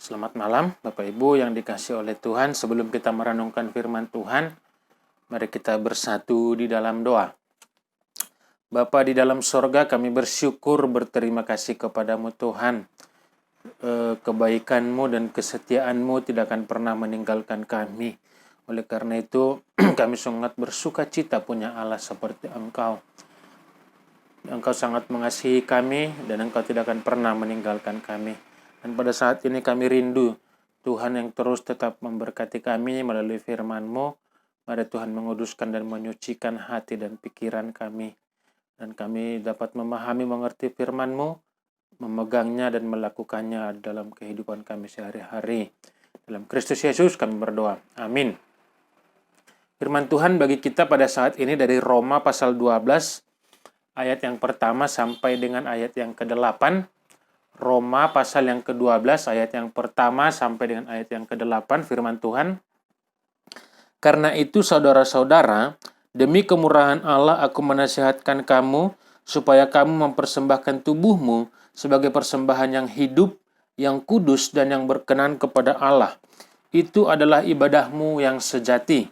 Selamat malam Bapak Ibu yang dikasihi oleh Tuhan. Sebelum kita merenungkan firman Tuhan, mari kita bersatu di dalam doa. Bapa di dalam sorga, kami bersyukur berterima kasih kepadamu Tuhan. Kebaikan-Mu dan kesetiaan-Mu tidak akan pernah meninggalkan kami. Oleh karena itu, kami sangat bersuka cita punya Allah seperti Engkau. Engkau sangat mengasihi kami dan Engkau tidak akan pernah meninggalkan kami. Dan pada saat ini kami rindu Tuhan yang terus tetap memberkati kami melalui firman-Mu. Mari Tuhan menguduskan dan menyucikan hati dan pikiran kami. Dan kami dapat memahami, mengerti firman-Mu, memegangnya dan melakukannya dalam kehidupan kami sehari-hari. Dalam Kristus Yesus kami berdoa. Amin. Firman Tuhan bagi kita pada saat ini dari Roma pasal 12, ayat yang pertama sampai dengan ayat yang ke-8. Roma pasal yang ke-12, ayat yang pertama sampai dengan ayat yang ke-8, firman Tuhan. Karena itu saudara-saudara, demi kemurahan Allah aku menasihatkan kamu, supaya kamu mempersembahkan tubuhmu sebagai persembahan yang hidup, yang kudus, dan yang berkenan kepada Allah. Itu adalah ibadahmu yang sejati.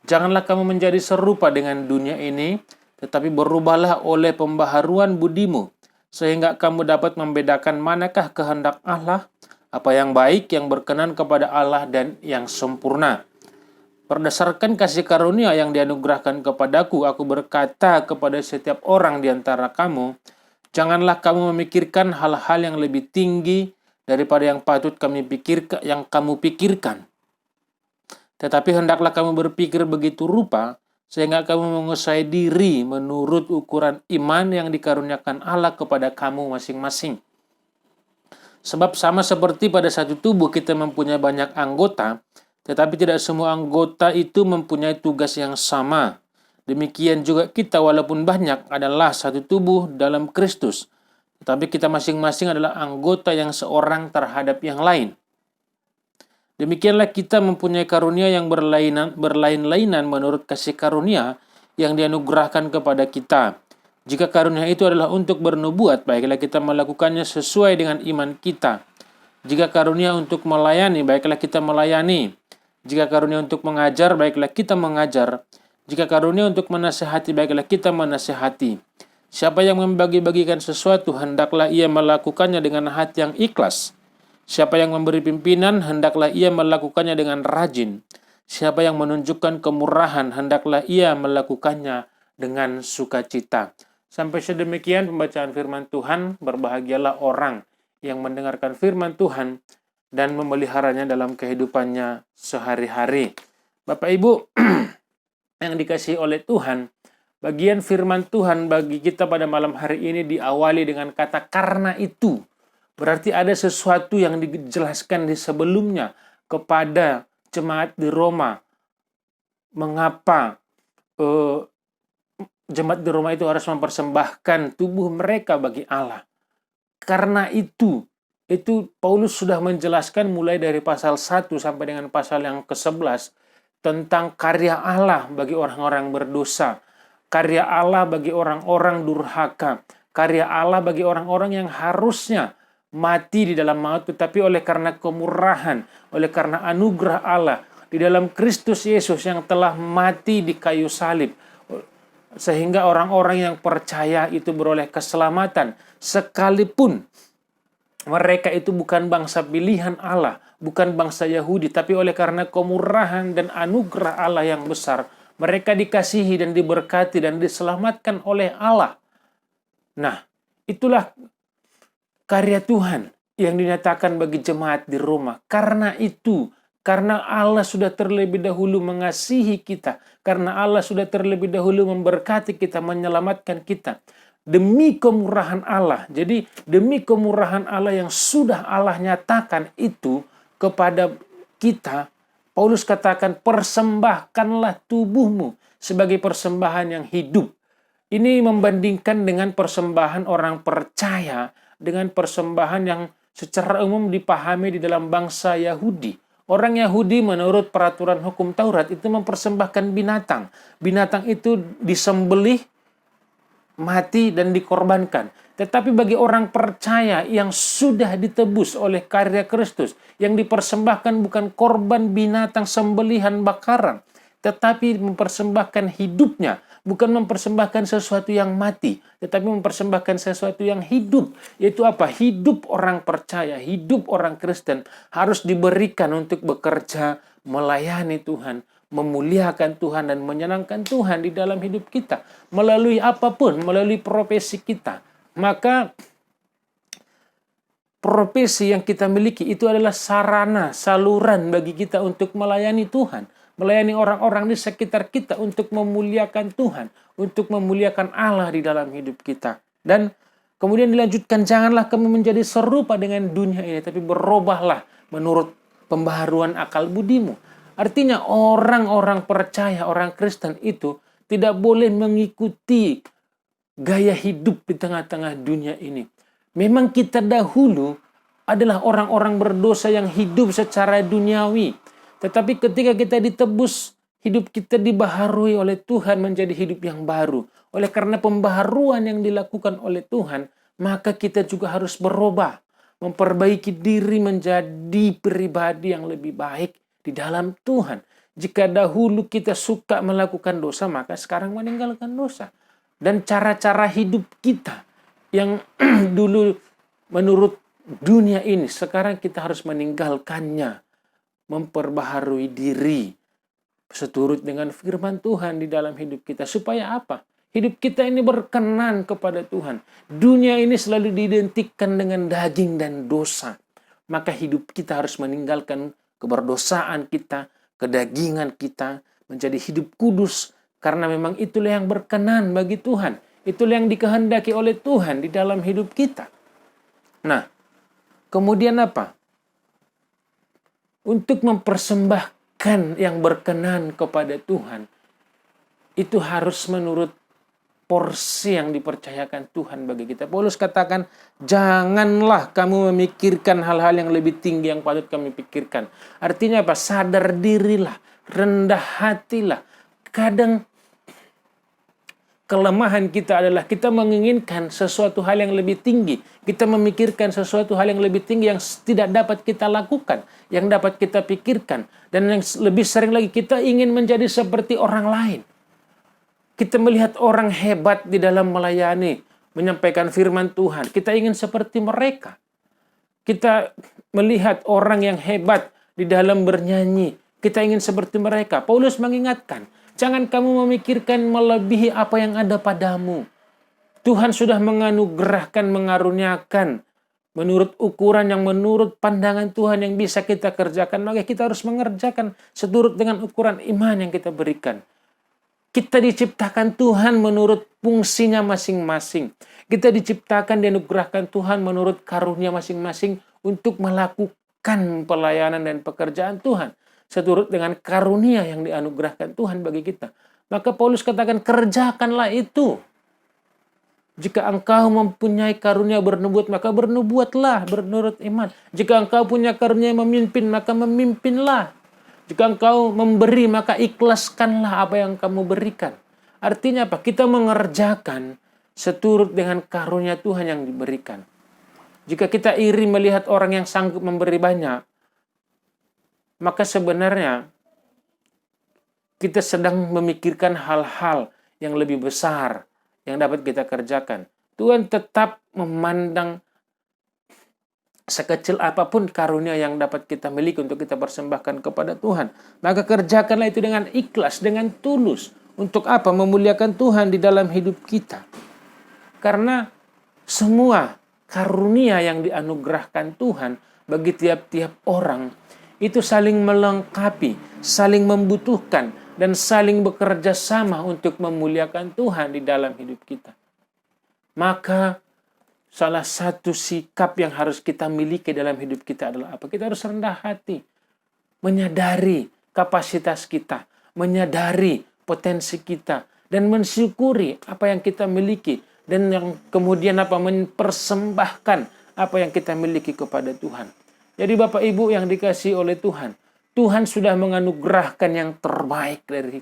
Janganlah kamu menjadi serupa dengan dunia ini, tetapi berubahlah oleh pembaharuan budimu, sehingga kamu dapat membedakan manakah kehendak Allah, apa yang baik, yang berkenan kepada Allah, dan yang sempurna. Berdasarkan kasih karunia yang dianugerahkan kepadaku, aku berkata kepada setiap orang di antara kamu, janganlah kamu memikirkan hal-hal yang lebih tinggi daripada yang patut kamu pikirkan. Tetapi hendaklah kamu berpikir begitu rupa, sehingga kamu menguasai diri menurut ukuran iman yang dikaruniakan Allah kepada kamu masing-masing. Sebab sama seperti pada satu tubuh kita mempunyai banyak anggota, tetapi tidak semua anggota itu mempunyai tugas yang sama. Demikian juga kita walaupun banyak adalah satu tubuh dalam Kristus, tetapi kita masing-masing adalah anggota yang seorang terhadap yang lain. Demikianlah kita mempunyai karunia yang berlain-lainan menurut kasih karunia yang dianugerahkan kepada kita. Jika karunia itu adalah untuk bernubuat, baiklah kita melakukannya sesuai dengan iman kita. Jika karunia untuk melayani, baiklah kita melayani. Jika karunia untuk mengajar, baiklah kita mengajar. Jika karunia untuk menasihati, baiklah kita menasihati. Siapa yang membagi-bagikan sesuatu, hendaklah ia melakukannya dengan hati yang ikhlas. Siapa yang memberi pimpinan, hendaklah ia melakukannya dengan rajin. Siapa yang menunjukkan kemurahan, hendaklah ia melakukannya dengan sukacita. Sampai sedemikian pembacaan firman Tuhan. Berbahagialah orang yang mendengarkan firman Tuhan dan memeliharanya dalam kehidupannya sehari-hari. Bapak Ibu yang dikasihi oleh Tuhan, bagian firman Tuhan bagi kita pada malam hari ini diawali dengan kata karena itu. Berarti ada sesuatu yang dijelaskan di sebelumnya kepada jemaat di Roma. Mengapa jemaat di Roma itu harus mempersembahkan tubuh mereka bagi Allah. Karena itu Paulus sudah menjelaskan mulai dari pasal 1 sampai dengan pasal yang ke-11 tentang karya Allah bagi orang-orang berdosa. Karya Allah bagi orang-orang durhaka. Karya Allah bagi orang-orang yang harusnya mati di dalam maut, tetapi oleh karena kemurahan, oleh karena anugerah Allah di dalam Kristus Yesus yang telah mati di kayu salib, sehingga orang-orang yang percaya itu beroleh keselamatan, sekalipun mereka itu bukan bangsa pilihan Allah, bukan bangsa Yahudi, tapi oleh karena kemurahan dan anugerah Allah yang besar, mereka dikasihi dan diberkati dan diselamatkan oleh Allah. Nah, itulah karya Tuhan yang dinyatakan bagi jemaat di Roma. Karena itu, karena Allah sudah terlebih dahulu mengasihi kita, karena Allah sudah terlebih dahulu memberkati kita, menyelamatkan kita, demi kemurahan Allah. Jadi demi kemurahan Allah yang sudah Allah nyatakan itu kepada kita, Paulus katakan persembahkanlah tubuhmu sebagai persembahan yang hidup. Ini membandingkan dengan persembahan orang percaya dengan persembahan yang secara umum dipahami di dalam bangsa Yahudi. Orang Yahudi menurut peraturan hukum Taurat itu mempersembahkan binatang. Binatang itu disembelih mati dan dikorbankan. Tetapi bagi orang percaya yang sudah ditebus oleh karya Kristus, yang dipersembahkan bukan korban binatang sembelihan bakaran, tetapi mempersembahkan hidupnya, bukan mempersembahkan sesuatu yang mati, tetapi mempersembahkan sesuatu yang hidup. Yaitu apa? Hidup orang percaya, hidup orang Kristen harus diberikan untuk bekerja, melayani Tuhan, memuliakan Tuhan dan menyenangkan Tuhan di dalam hidup kita. Melalui apapun, melalui profesi kita. Maka profesi yang kita miliki itu adalah sarana, saluran bagi kita untuk melayani Tuhan. Melayani orang-orang di sekitar kita untuk memuliakan Tuhan. Untuk memuliakan Allah di dalam hidup kita. Dan kemudian dilanjutkan, janganlah kamu menjadi serupa dengan dunia ini, tapi berubahlah menurut pembaharuan akal budimu. Artinya orang-orang percaya, orang Kristen itu tidak boleh mengikuti gaya hidup di tengah-tengah dunia ini. Memang kita dahulu adalah orang-orang berdosa yang hidup secara duniawi. Tetapi ketika kita ditebus, hidup kita dibaharui oleh Tuhan menjadi hidup yang baru. Oleh karena pembaharuan yang dilakukan oleh Tuhan, maka kita juga harus berubah. Memperbaiki diri menjadi pribadi yang lebih baik di dalam Tuhan. Jika dahulu kita suka melakukan dosa, maka sekarang meninggalkan dosa. Dan cara-cara hidup kita yang dulu menurut dunia ini, sekarang kita harus meninggalkannya. Memperbaharui diri seturut dengan firman Tuhan di dalam hidup kita. Supaya apa? Hidup kita ini berkenan kepada Tuhan. Dunia ini selalu diidentikan dengan daging dan dosa. Maka hidup kita harus meninggalkan keberdosaan kita, kedagingan kita, menjadi hidup kudus. Karena memang itulah yang berkenan bagi Tuhan. Itulah yang dikehendaki oleh Tuhan di dalam hidup kita. Nah, kemudian apa? Untuk mempersembahkan yang berkenan kepada Tuhan, itu harus menurut porsi yang dipercayakan Tuhan bagi kita. Paulus katakan, janganlah kamu memikirkan hal-hal yang lebih tinggi yang patut kami pikirkan. Artinya apa? Sadar dirilah, rendah hatilah. Kadang kelemahan kita adalah kita menginginkan sesuatu hal yang lebih tinggi. Kita memikirkan sesuatu hal yang lebih tinggi yang tidak dapat kita lakukan, yang dapat kita pikirkan. Dan yang lebih sering lagi, kita ingin menjadi seperti orang lain. Kita melihat orang hebat di dalam melayani, menyampaikan firman Tuhan. Kita ingin seperti mereka. Kita melihat orang yang hebat di dalam bernyanyi. Kita ingin seperti mereka. Paulus mengingatkan, jangan kamu memikirkan melebihi apa yang ada padamu. Tuhan sudah menganugerahkan, mengaruniakan menurut ukuran yang menurut pandangan Tuhan yang bisa kita kerjakan. Maka kita harus mengerjakan seturut dengan ukuran iman yang kita berikan. Kita diciptakan Tuhan menurut fungsinya masing-masing. Kita diciptakan, dianugerahkan Tuhan menurut karunia masing-masing untuk melakukan pelayanan dan pekerjaan Tuhan. Seturut dengan karunia yang dianugerahkan Tuhan bagi kita. Maka Paulus katakan, kerjakanlah itu. Jika engkau mempunyai karunia bernubuat, maka bernubuatlah menurut iman. Jika engkau punya karunia memimpin, maka memimpinlah. Jika engkau memberi, maka ikhlaskanlah apa yang kamu berikan. Artinya apa? Kita mengerjakan seturut dengan karunia Tuhan yang diberikan. Jika kita iri melihat orang yang sanggup memberi banyak, maka sebenarnya kita sedang memikirkan hal-hal yang lebih besar yang dapat kita kerjakan. Tuhan tetap memandang sekecil apapun karunia yang dapat kita miliki untuk kita persembahkan kepada Tuhan. Maka kerjakanlah itu dengan ikhlas, dengan tulus. Untuk apa? Memuliakan Tuhan di dalam hidup kita. Karena semua karunia yang dianugerahkan Tuhan bagi tiap-tiap orang itu saling melengkapi, saling membutuhkan, dan saling bekerja sama untuk memuliakan Tuhan di dalam hidup kita. Maka salah satu sikap yang harus kita miliki dalam hidup kita adalah apa? Kita harus rendah hati, menyadari kapasitas kita, menyadari potensi kita, dan mensyukuri apa yang kita miliki, dan yang kemudian apa? Mempersembahkan apa yang kita miliki kepada Tuhan. Jadi Bapak Ibu yang dikasihi oleh Tuhan, Tuhan sudah menganugerahkan yang terbaik dari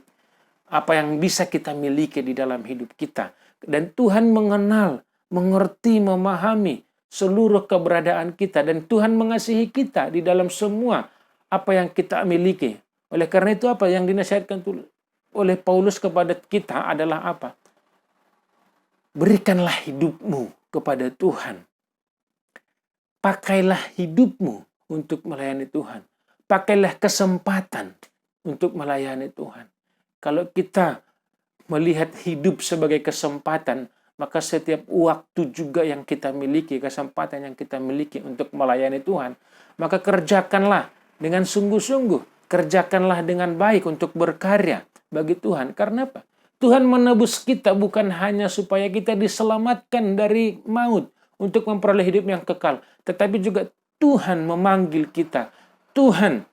apa yang bisa kita miliki di dalam hidup kita. Dan Tuhan mengenal, mengerti, memahami seluruh keberadaan kita. Dan Tuhan mengasihi kita di dalam semua apa yang kita miliki. Oleh karena itu apa yang dinasihatkan oleh Paulus kepada kita adalah apa? Berikanlah hidupmu kepada Tuhan. Pakailah hidupmu untuk melayani Tuhan. Pakailah kesempatan untuk melayani Tuhan. Kalau kita melihat hidup sebagai kesempatan, maka setiap waktu juga yang kita miliki, kesempatan yang kita miliki untuk melayani Tuhan, maka kerjakanlah dengan sungguh-sungguh. Kerjakanlah dengan baik untuk berkarya bagi Tuhan. Karena apa? Tuhan menebus kita bukan hanya supaya kita diselamatkan dari maut untuk memperoleh hidup yang kekal, tetapi juga Tuhan memanggil kita. Tuhan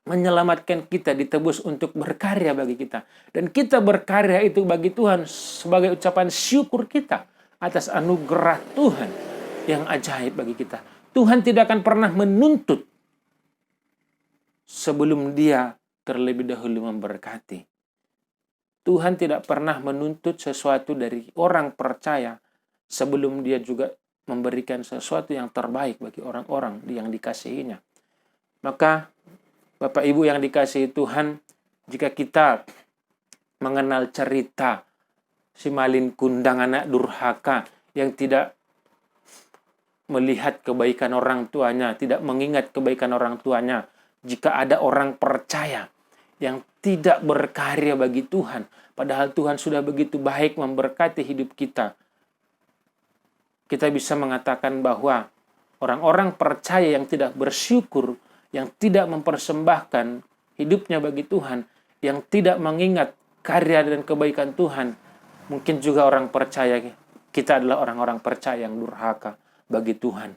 menyelamatkan kita, ditebus untuk berkarya bagi kita. Dan kita berkarya itu bagi Tuhan sebagai ucapan syukur kita atas anugerah Tuhan yang ajaib bagi kita. Tuhan tidak akan pernah menuntut sebelum Dia terlebih dahulu memberkati. Tuhan tidak pernah menuntut sesuatu dari orang percaya sebelum Dia juga memberikan sesuatu yang terbaik bagi orang-orang yang dikasihinya. Maka Bapak Ibu yang dikasihi Tuhan, jika kita mengenal cerita si malin kundang anak durhaka yang tidak melihat kebaikan orang tuanya, tidak mengingat kebaikan orang tuanya, jika ada orang percaya yang tidak berkarya bagi Tuhan, padahal Tuhan sudah begitu baik memberkati hidup kita, kita bisa mengatakan bahwa orang-orang percaya yang tidak bersyukur, yang tidak mempersembahkan hidupnya bagi Tuhan, yang tidak mengingat karya dan kebaikan Tuhan, mungkin juga orang percaya kita adalah orang-orang percaya yang durhaka bagi Tuhan.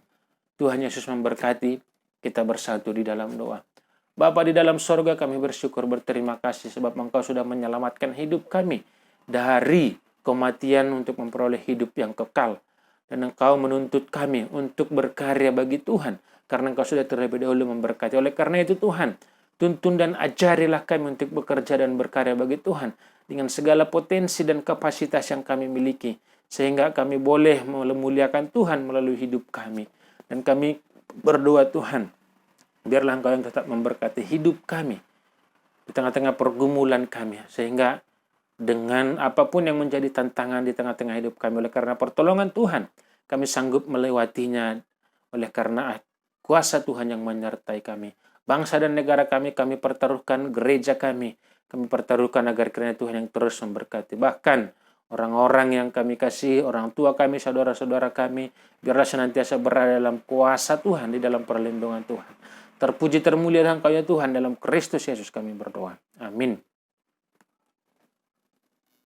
Tuhan Yesus memberkati, kita bersatu di dalam doa. Bapa di dalam sorga, kami bersyukur, berterima kasih sebab Engkau sudah menyelamatkan hidup kami dari kematian untuk memperoleh hidup yang kekal. Dan Engkau menuntut kami untuk berkarya bagi Tuhan, karena Engkau sudah terlebih dahulu memberkati. Oleh karena itu Tuhan, tuntun dan ajarilah kami untuk bekerja dan berkarya bagi Tuhan dengan segala potensi dan kapasitas yang kami miliki, sehingga kami boleh memuliakan Tuhan melalui hidup kami. Dan kami berdoa Tuhan, biarlah Engkau yang tetap memberkati hidup kami di tengah-tengah pergumulan kami, sehingga dengan apapun yang menjadi tantangan di tengah-tengah hidup kami, oleh karena pertolongan Tuhan, kami sanggup melewatinya oleh karena kuasa Tuhan yang menyertai kami. Bangsa dan negara kami pertaruhkan, gereja kami pertaruhkan agar kiranya Tuhan yang terus memberkati. Bahkan orang-orang yang kami kasih, orang tua kami, saudara-saudara kami, biarlah senantiasa berada dalam kuasa Tuhan, di dalam perlindungan Tuhan. Terpuji termulia Engkau ya Tuhan, dalam Kristus Yesus kami berdoa. Amin.